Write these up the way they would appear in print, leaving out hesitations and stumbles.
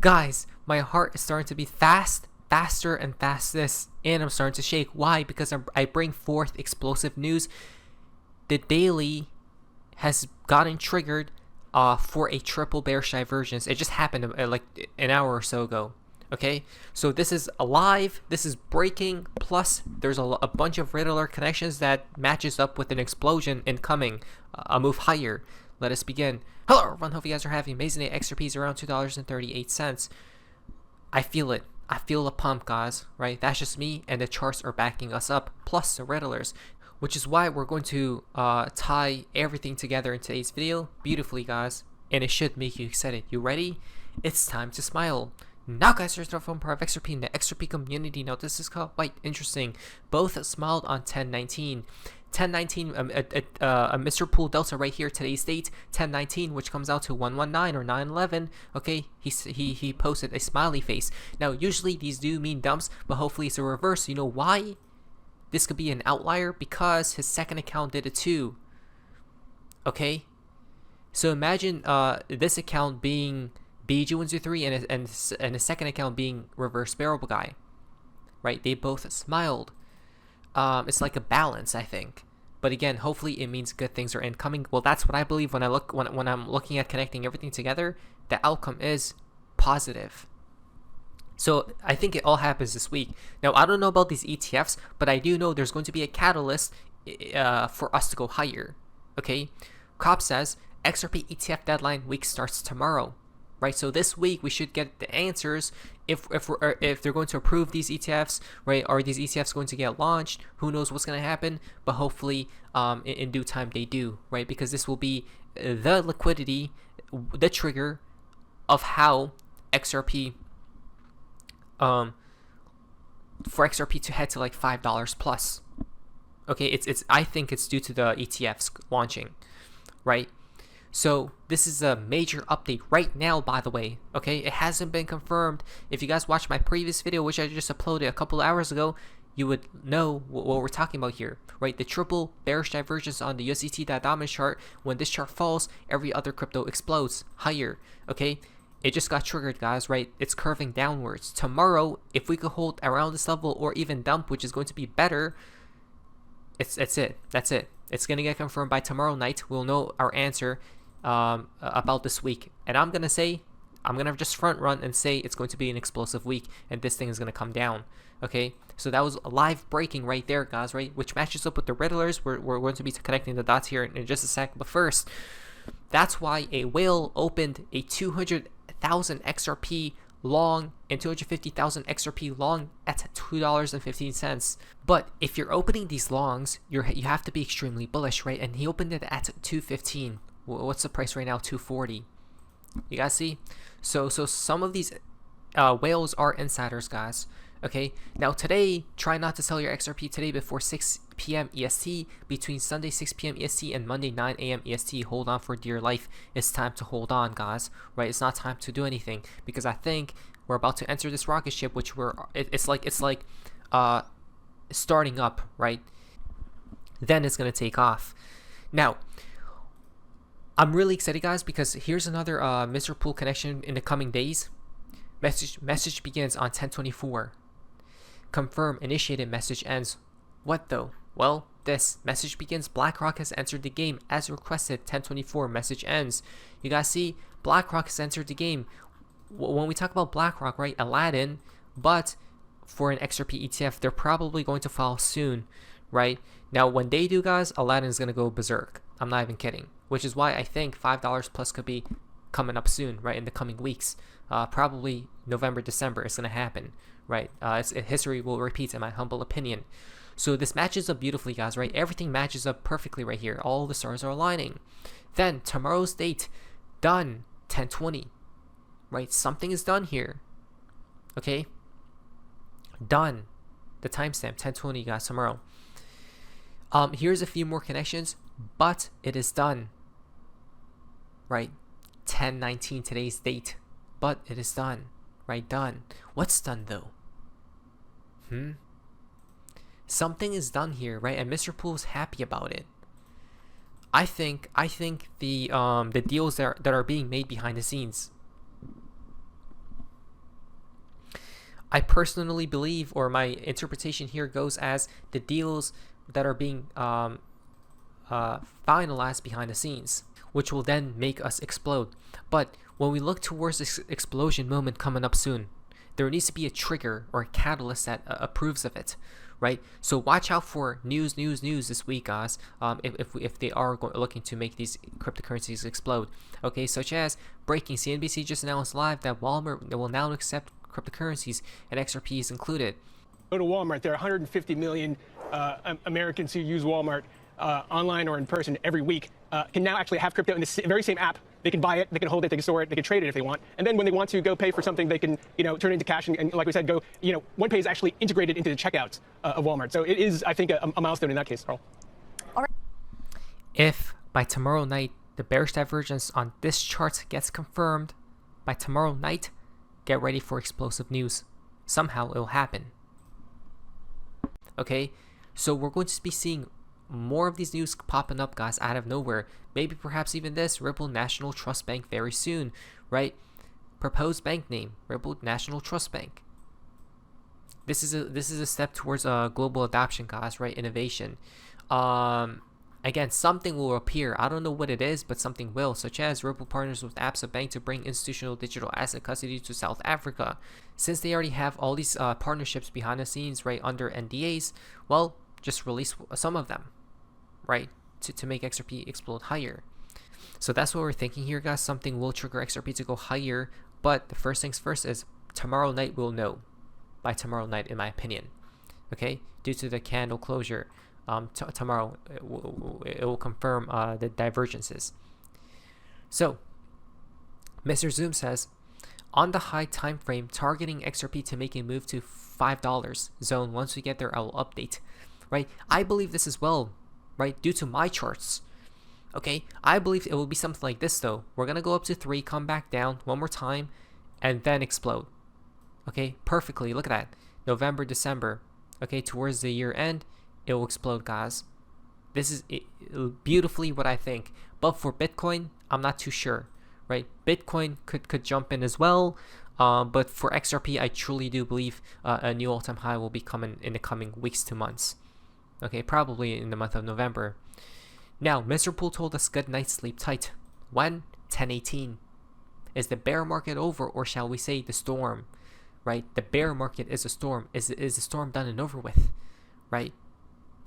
Guys, my heart is starting to beat faster and fastest, and I'm starting to shake. Why? Because I bring forth explosive news. The daily has gotten triggered for a triple bearish divergence. It just happened like an hour or so ago. Okay, so this is alive, this is breaking, plus there's a bunch of regular connections that matches up with an explosion incoming, a move higher. Let us begin. Hello everyone, hope you guys are having an amazing day. XRP is around $2.38. I feel it. I feel the pump, guys, right? That's just me, and the charts are backing us up, plus the Riddlers, which is why we're going to tie everything together in today's video beautifully, guys, and it should make you excited. You ready? It's time to smile. Now guys, here's the phone part of XRP in the XRP community. Now this is quite interesting. Both smiled on 1019. 1019, Mr. Pool Delta right here, today's date, 1019, which comes out to 119 or 911. Okay, he posted a smiley face. Now usually these do mean dumps, but hopefully it's a reverse. You know why? This could be an outlier because his second account did it too. Okay, so imagine this account being BG123 and the second account being Reverse Barrel Guy, right? They both smiled. It's like a balance, I think. But again, hopefully it means good things are incoming. Well, that's what I believe when I'm looking at connecting everything together. The outcome is positive. So I think it all happens this week. Now I don't know about these ETFs, but I do know there's going to be a catalyst for us to go higher. Okay, Cop says XRP ETF deadline week starts tomorrow. Right, so this week we should get the answers if they're going to approve these ETFs. Right, are these ETFs going to get launched? Who knows what's going to happen? But hopefully, in due time they do. Right, because this will be the liquidity, the trigger of how XRP, for XRP to head to like $5 plus. Okay, it's I think it's due to the ETFs launching, right? So this is a major update right now, by the way. Okay, it hasn't been confirmed. If you guys watched my previous video, which I just uploaded a couple hours ago, you would know what we're talking about here, right? The triple bearish divergence on the USDT dominant chart. When this chart falls, every other crypto explodes higher. Okay, it just got triggered, guys, right? It's curving downwards. Tomorrow, if we could hold around this level or even dump, which is going to be better, that's it. It's gonna get confirmed by tomorrow night. We'll know our answer about this week, and I'm gonna just front run and say it's going to be an explosive week, and this thing is gonna come down. Okay, so that was live breaking right there, guys, right? Which matches up with the Riddlers. We're going to be connecting the dots here in just a sec, but first, that's why a whale opened a 200,000 XRP long and 250,000 XRP long at $2.15. But if you're opening these longs, you have to be extremely bullish, right? And he opened it at 215. What's the price right now? 240. You guys see? So some of these whales are insiders, guys. Okay, now today, try not to sell your XRP today before 6 p.m. EST, between Sunday 6 p.m. EST and Monday 9 a.m. EST. Hold on for dear life. It's time to hold on, guys. Right? It's not time to do anything, because I think we're about to enter this rocket ship, which it's like starting up, right? Then it's gonna take off. Now, I'm really excited, guys, because here's another Mr. Pool connection in the coming days. Message begins on 1024. Confirm initiated, message ends. What though? Well, this message begins. BlackRock has entered the game as requested. 1024, message ends. You guys see, BlackRock has entered the game. When we talk about BlackRock, right, Aladdin, but for an XRP ETF, they're probably going to follow soon, right? Now, when they do, guys, Aladdin is going to go berserk. I'm not even kidding. Which is why I think $5 plus could be coming up soon, right, in the coming weeks. Probably November, December is going to happen, right? History will repeat, in my humble opinion. So this matches up beautifully, guys, right? Everything matches up perfectly right here. All the stars are aligning. Then tomorrow's date, done, 1020, right? Something is done here, okay? Done. The timestamp, 1020, guys, tomorrow. Here's a few more connections, but it is done, right? 1019, today's date, but it is done, right? Done. What's done though? Something is done here, right? And Mr. Pool's happy about it. I think the deals that are being made behind the scenes I personally believe, or my interpretation here goes as the deals that are being finalized behind the scenes, which will then make us explode. But when we look towards this explosion moment coming up soon, there needs to be a trigger or a catalyst that approves of it, right? So watch out for news this week, guys. If they are looking to make these cryptocurrencies explode, okay, such as breaking: CNBC just announced live that Walmart will now accept cryptocurrencies and XRP is included. Go to Walmart. There are 150 million Americans who use Walmart online or in person every week. Can now actually have crypto in the very same app. They can buy it, they can hold it, they can store it, they can trade it if they want. And then when they want to go pay for something, they can, turn it into cash and like we said, go, OnePay is actually integrated into the checkouts of Walmart. So it is, I think, a milestone in that case, Carl. All right. If by tomorrow night the bearish divergence on this chart gets confirmed, by tomorrow night, get ready for explosive news. Somehow it'll happen. Okay, so we're going to be seeing more of these news popping up, guys, out of nowhere. Maybe perhaps even this Ripple National Trust Bank very soon, right? Proposed bank name, Ripple National Trust Bank. This is a step towards global adoption, guys, right? Innovation. Again, something will appear. I don't know what it is, but something will, such as Ripple partners with Absa Bank to bring institutional digital asset custody to South Africa. Since they already have all these partnerships behind the scenes, right, under NDAs, well, just release some of them, right, to make XRP explode higher. So that's what we're thinking here, guys. Something will trigger XRP to go higher, but the first things first is tomorrow night we'll know. By tomorrow night, in my opinion, okay, due to the candle closure. Tomorrow it will confirm the divergences. So Mr. Zoom says, on the high time frame, targeting XRP to make a move to $5 zone. Once we get there, I will update. Right, I believe this as well, right, due to my charts. Okay, I believe it will be something like this though. We're gonna go up to 3, come back down one more time, and then explode. Okay, perfectly. Look at that. November, December. Okay, towards the year end, it will explode, guys. This is beautifully what I think. But for Bitcoin, I'm not too sure, right? Bitcoin could jump in as well. But for XRP, I truly do believe a new all-time high will be coming in the coming weeks to months. Okay, probably in the month of November. Now, Mr. Poole told us good night, sleep tight. When? 10:18. Is the bear market over, or shall we say the storm? Right? The bear market is a storm. Is the storm done and over with? Right?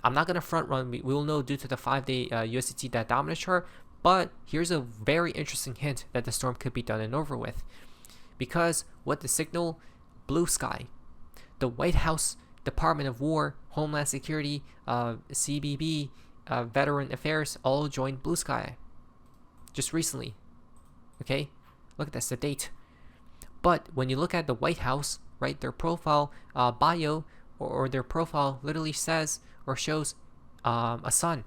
I'm not going to front run. We will know due to the 5-day USDT dominant chart. But here's a very interesting hint that the storm could be done and over with. Because what the signal? Blue sky. The White House, Department of War, Homeland Security, CBB, Veteran Affairs all joined Blue Sky just recently. Okay? Look at this, the date. But when you look at the White House, right, their profile bio or their profile literally says or shows a sun.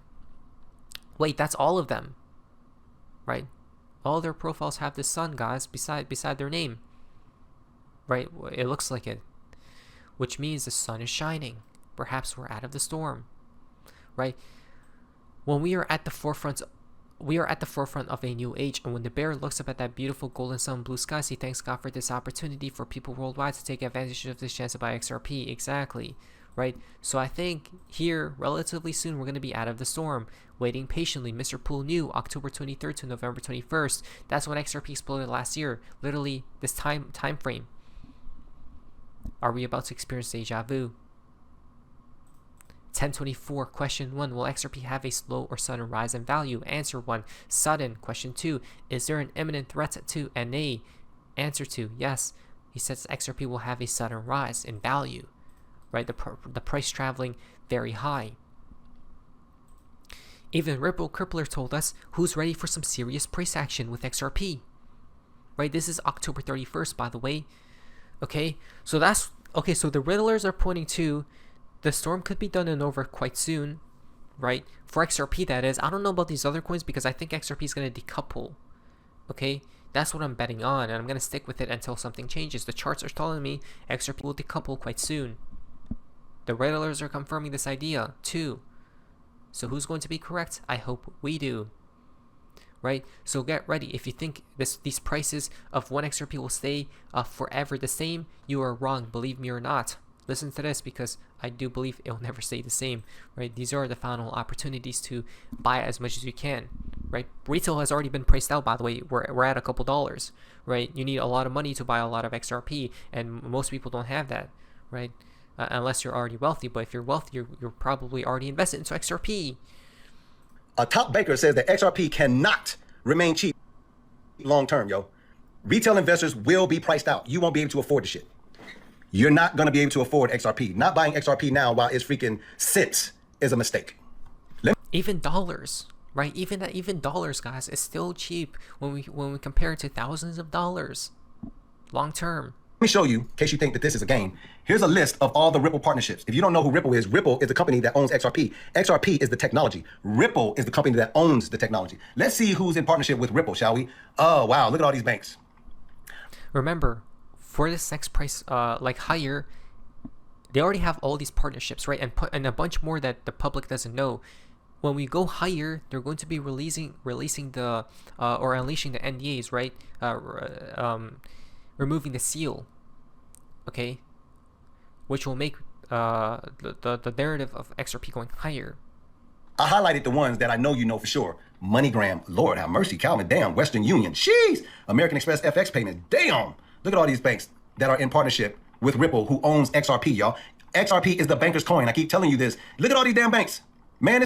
Wait, that's all of them, right? All their profiles have the sun, guys, beside their name, right? It looks like it, which means the sun is shining. Perhaps we're out of the storm, right? When we are at the forefront of a new age, and when the bear looks up at that beautiful golden sun, blue skies, he thanks God for this opportunity for people worldwide to take advantage of this chance to buy XRP. Exactly, right? So I think here, relatively soon, we're going to be out of the storm, waiting patiently. Mr. Poole knew October 23rd to November 21st. That's when XRP exploded last year. Literally, this time frame. Are we about to experience deja vu? 1024, question 1, will XRP have a slow or sudden rise in value? Answer 1, sudden. Question 2, is there an imminent threat to NA? Answer 2, yes. He says XRP will have a sudden rise in value, right? The price traveling very high. Even Ripple Crippler told us who's ready for some serious price action with XRP, right? This is October 31st, by the way. Okay, so so the riddlers are pointing to the storm could be done and over quite soon, right? For XRP, that is. I don't know about these other coins because I think XRP is going to decouple. Okay, that's what I'm betting on, and I'm going to stick with it until something changes. The charts are telling me XRP will decouple quite soon. The riddlers are confirming this idea too. So who's going to be correct? I hope we do. right? So get ready. If you think these prices of 1 XRP will stay forever the same, you are wrong. Believe me or not. Listen to this, because I do believe it will never stay the same, right? These are the final opportunities to buy as much as you can, right? Retail has already been priced out, by the way. We're at a couple dollars, right? You need a lot of money to buy a lot of XRP, and most people don't have that, right? Unless you're already wealthy. But if you're wealthy, you're probably already invested into XRP. A top banker says that XRP cannot remain cheap long term, yo. Retail investors will be priced out. You won't be able to afford the shit. You're not going to be able to afford XRP. Not buying XRP now while it's freaking cents is a mistake. Even dollars, right? Even dollars, guys, is still cheap when we compare it to thousands of dollars long term. Let me show you, in case you think that this is a game. Here's a list of all the Ripple partnerships. If you don't know who Ripple is the company that owns XRP. XRP is the technology. Ripple is the company that owns the technology. Let's see who's in partnership with Ripple, shall we? Oh, wow. Look at all these banks. Remember, for this next price, like higher, they already have all these partnerships, right? And a bunch more that the public doesn't know. When we go higher, they're going to be releasing the or unleashing the NDAs, right? Removing the seal, okay, which will make the narrative of XRP going higher. I highlighted the ones that I know you know for sure. MoneyGram, Lord have mercy, Calvin, damn, Western Union, jeez, American Express FX payments, damn. Look at all these banks that are in partnership with Ripple, who owns XRP, y'all. XRP is the banker's coin. I keep telling you this. Look at all these damn banks, man.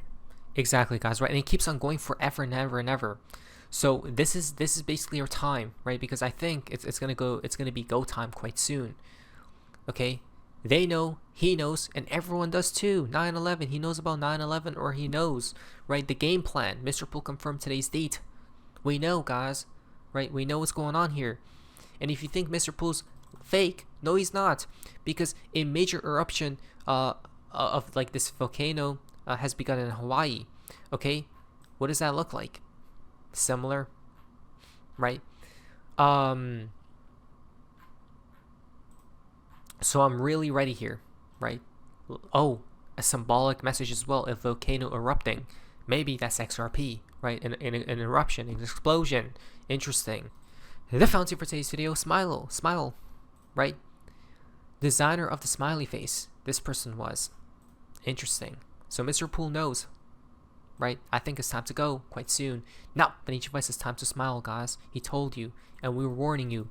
Exactly, guys, right? And it keeps on going forever and ever and ever. So this is basically our time, right? Because I think it's gonna be go time quite soon. Okay, they know, he knows, and everyone does too. 9/11, he knows about 9/11, or he knows, right? The game plan. Mr. Pool confirmed today's date. We know, guys, right? We know what's going on here. And if you think Mr. Pool's fake, no, he's not, because a major eruption of like this volcano has begun in Hawaii. Okay, what does that look like? Similar, right? So I'm really ready here, right? Oh, a symbolic message as well. A volcano erupting, maybe that's XRP, right? An eruption, an explosion. Interesting. The fountain for today's video, Smile, right? Designer of the smiley face. This person was interesting. So Mr. Pool knows, right? I think it's time to go quite soon. Now, Benicio Vice, it's time to smile, guys. He told you, and we were warning you.